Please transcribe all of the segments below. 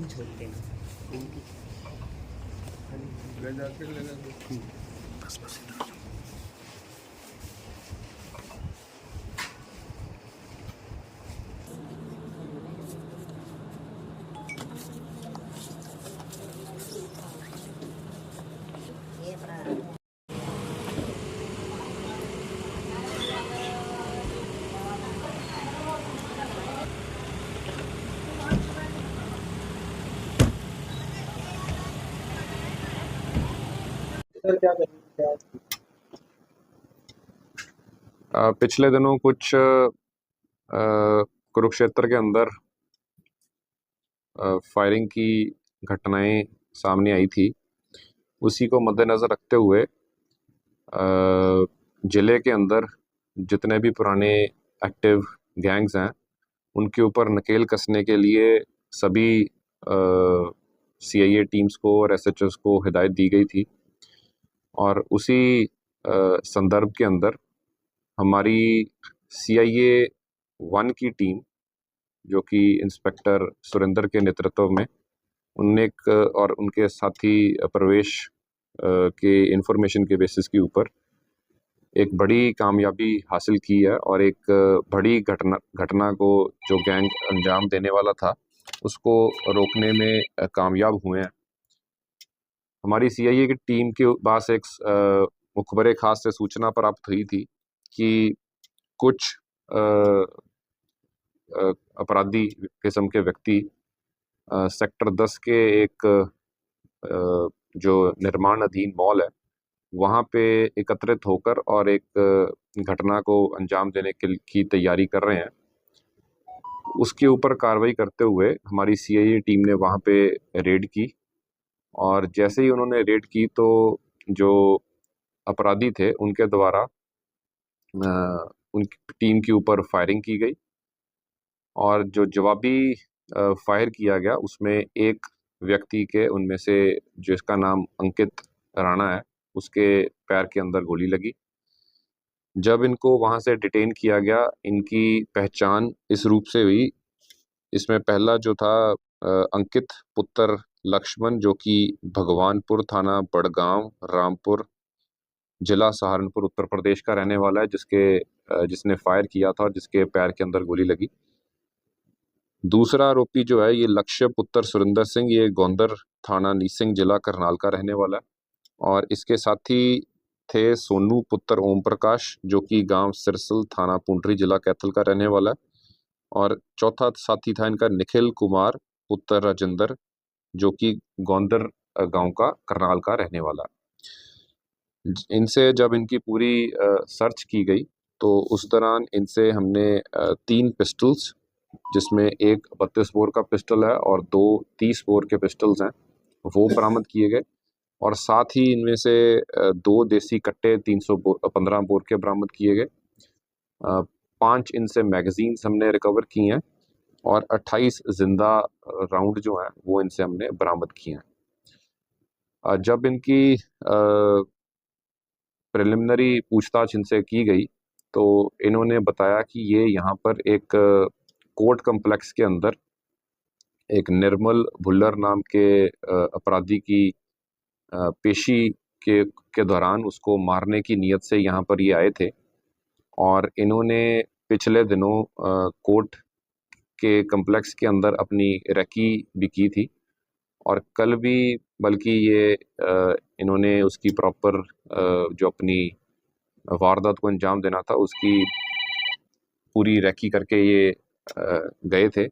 हम छोड़ते हैं इनकी। ले जाके ले जाके बस बस ये अपना सर क्या करें। पिछले दिनों कुछ कुरुक्षेत्र के अंदर फायरिंग की घटनाएं सामने आई थी। उसी को मद्देनज़र रखते हुए ज़िले के अंदर जितने भी पुराने एक्टिव गैंग्स हैं उनके ऊपर नकेल कसने के लिए सभी CIA टीम्स को और SHOs को हिदायत दी गई थी। और उसी संदर्भ के अंदर हमारी CIA 1 की टीम, जो कि इंस्पेक्टर सुरेंद्र के नेतृत्व में, उनने और उनके साथी प्रवेश के इंफॉर्मेशन के बेसिस के ऊपर एक बड़ी कामयाबी हासिल की है और एक बड़ी घटना को जो गैंग अंजाम देने वाला था उसको रोकने में कामयाब हुए हैं। हमारी CIA की टीम के पास एक मुखबरे खास से सूचना प्राप्त हुई थी कि कुछ अपराधी किस्म के व्यक्ति सेक्टर 10 के एक जो निर्माण अधीन मॉल है वहाँ पे एकत्रित होकर और एक घटना को अंजाम देने की तैयारी कर रहे हैं। उसके ऊपर कार्रवाई करते हुए हमारी CIA टीम ने वहाँ पे रेड की और जैसे ही उन्होंने रेड की तो जो अपराधी थे उनके द्वारा उनकी टीम के ऊपर फायरिंग की गई और जो जवाबी फायर किया गया उसमें एक व्यक्ति के उनमें से जिसका नाम अंकित राणा है उसके पैर के अंदर गोली लगी। जब इनको वहां से डिटेन किया गया इनकी पहचान इस रूप से हुई, इसमें पहला जो था अंकित पुत्र लक्ष्मण, जो कि भगवानपुर थाना बड़गांव रामपुर जिला सहारनपुर उत्तर प्रदेश का रहने वाला है, जिसने फायर किया था और जिसके पैर के अंदर गोली लगी। दूसरा आरोपी जो है ये लक्ष्य पुत्र सुरेंद्र सिंह, ये गोंदर थाना नीसिंग जिला करनाल का रहने वाला है और इसके साथी थे सोनू पुत्र ओम प्रकाश, जो कि गांव सिरसल थाना पुंडरी जिला कैथल का रहने वाला है और चौथा साथी था इनका निखिल कुमार पुत्र राजेंद्र, जो कि गोंदर गांव का करनाल का रहने वाला है। इनसे जब इनकी पूरी सर्च की गई तो उस दौरान इनसे हमने 3 पिस्टल्स, जिसमें एक 32 बोर का पिस्टल है और 2 30 बोर के पिस्टल्स हैं, वो बरामद किए गए और साथ ही इनमें से 2 देसी कट्टे 315 बोर के बरामद किए गए। 5 इनसे मैगजीन्स हमने रिकवर की हैं और 28 जिंदा राउंड जो हैं वो इनसे हमने बरामद किए हैं। जब इनकी प्रिलिमिनरी पूछताछ इनसे की गई तो इन्होंने बताया कि ये यहाँ पर एक कोर्ट कम्प्लेक्स के अंदर एक निर्मल भुल्लर नाम के अपराधी की पेशी के दौरान उसको मारने की नीयत से यहाँ पर ये आए थे और इन्होंने पिछले दिनों कोर्ट के कम्प्लेक्स के अंदर अपनी रेकी भी की थी और कल भी बल्कि ये इन्होंने उसकी प्रॉपर जो अपनी वारदात को अंजाम देना था उसकी पूरी रेकी करके ये गए थे।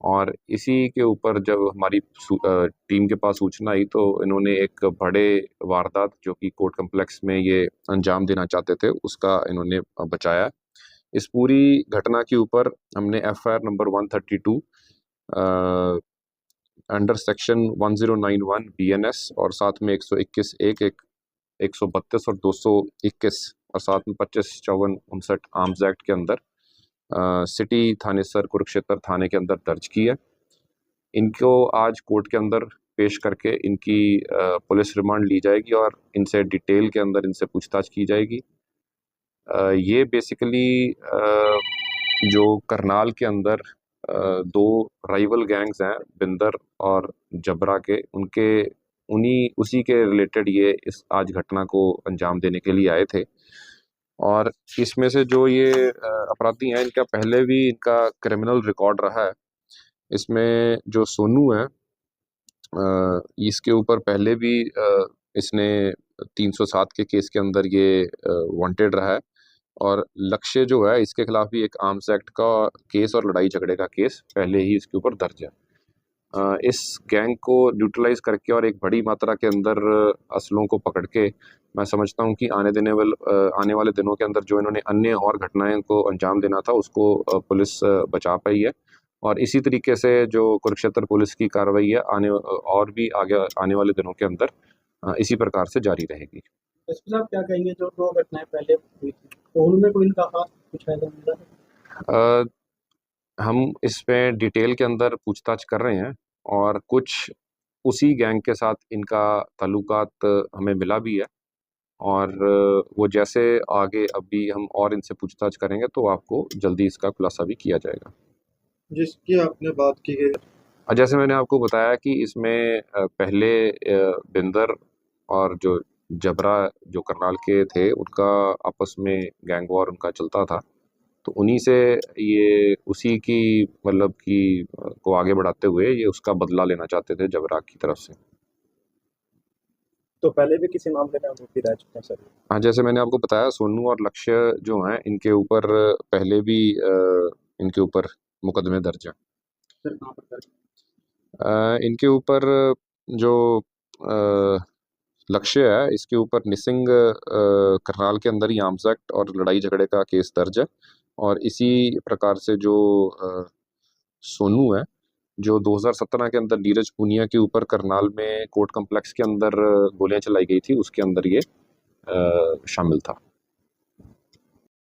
और इसी के ऊपर जब हमारी टीम के पास सूचना आई तो इन्होंने एक बड़े वारदात जो कि कोर्ट कम्प्लेक्स में ये अंजाम देना चाहते थे उसका इन्होंने बचाया। इस पूरी घटना के ऊपर हमने FIR number 132 under section 1091 BNS और साथ में 121 एक 132 और 221 और साथ में 25/54/59 आर्म्स एक्ट के अंदर सिटी थानेसर कुरुक्षेत्र थाने के अंदर दर्ज की है। इनको आज कोर्ट के अंदर पेश करके इनकी पुलिस रिमांड ली जाएगी और इनसे डिटेल के अंदर इनसे पूछताछ की जाएगी। ये बेसिकली जो करनाल के अंदर दो राइवल गैंग्स हैं बिंदर और जबरा के, उनके उन्हीं उसी के रिलेटेड ये इस आज घटना को अंजाम देने के लिए आए थे। और इसमें से जो ये अपराधी हैं, इनका पहले भी इनका क्रिमिनल रिकॉर्ड रहा है। इसमें जो सोनू है, इसके ऊपर पहले भी इसने 307 के केस के अंदर ये वांटेड रहा है। और लक्ष्य जो है, इसके खिलाफ भी एक आर्म्स एक्ट का केस और लड़ाई झगड़े का केस पहले ही इसके ऊपर दर्ज है। इस गैंग को न्यूट्रलाइज करके और एक बड़ी मात्रा के अंदर असलों को पकड़ के, मैं समझता हूं कि आने वाले दिनों के अंदर जो इन्होंने अन्य और घटनाएं को अंजाम देना था उसको पुलिस बचा पाई है। और इसी तरीके से जो कुरुक्षेत्र पुलिस की कार्रवाई है और भी आगे आने वाले दिनों के अंदर इसी प्रकार से जारी रहेगी। एसपी साहब क्या कहेंगे, जो दो घटनाएं पहले हुई थी तो उनमें कोई इनका हाथ कुछ है तो मिला है? हम इस पे डिटेल के अंदर पूछताछ कर रहे हैं और कुछ उसी गैंग के साथ इनका ताल्लुकात हमें मिला भी है। और वो जैसे आगे अभी हम और इनसे पूछताछ करेंगे तो आपको जल्दी इसका खुलासा भी किया जाएगा। जिसकी आपने बात की है, जैसे मैंने आपको बताया कि इसमें पहले बिंदर और जो जबरा जो करनाल के थे, उनका आपस में गैंग वॉर उनका चलता था। तो उन्हीं से ये उसी की मतलब की को आगे बढ़ाते हुए ये उसका बदला लेना चाहते थे जबरा की तरफ से। तो पहले भी किसी मामले में आरोपी रह चुके हैं सर? हाँ, जैसे मैंने आपको बताया, सोनू और लक्ष्य जो हैं, इनके ऊपर पहले भी इनके ऊपर मुकदमे दर्ज हैं। सर कहाँ पर दर्ज? इनके ऊपर जो लक्ष्य है, इसके ऊपर निसिंग करनाल के अंदर ही आर्म्स एक्ट और लड़ाई झगड़े का केस दर्ज है। और इसी प्रकार से जो सोनू है, जो 2017 के अंदर नीरज पूनिया के ऊपर करनाल में कोर्ट कम्प्लेक्स के अंदर गोलियां चलाई गई थी, उसके अंदर ये शामिल था।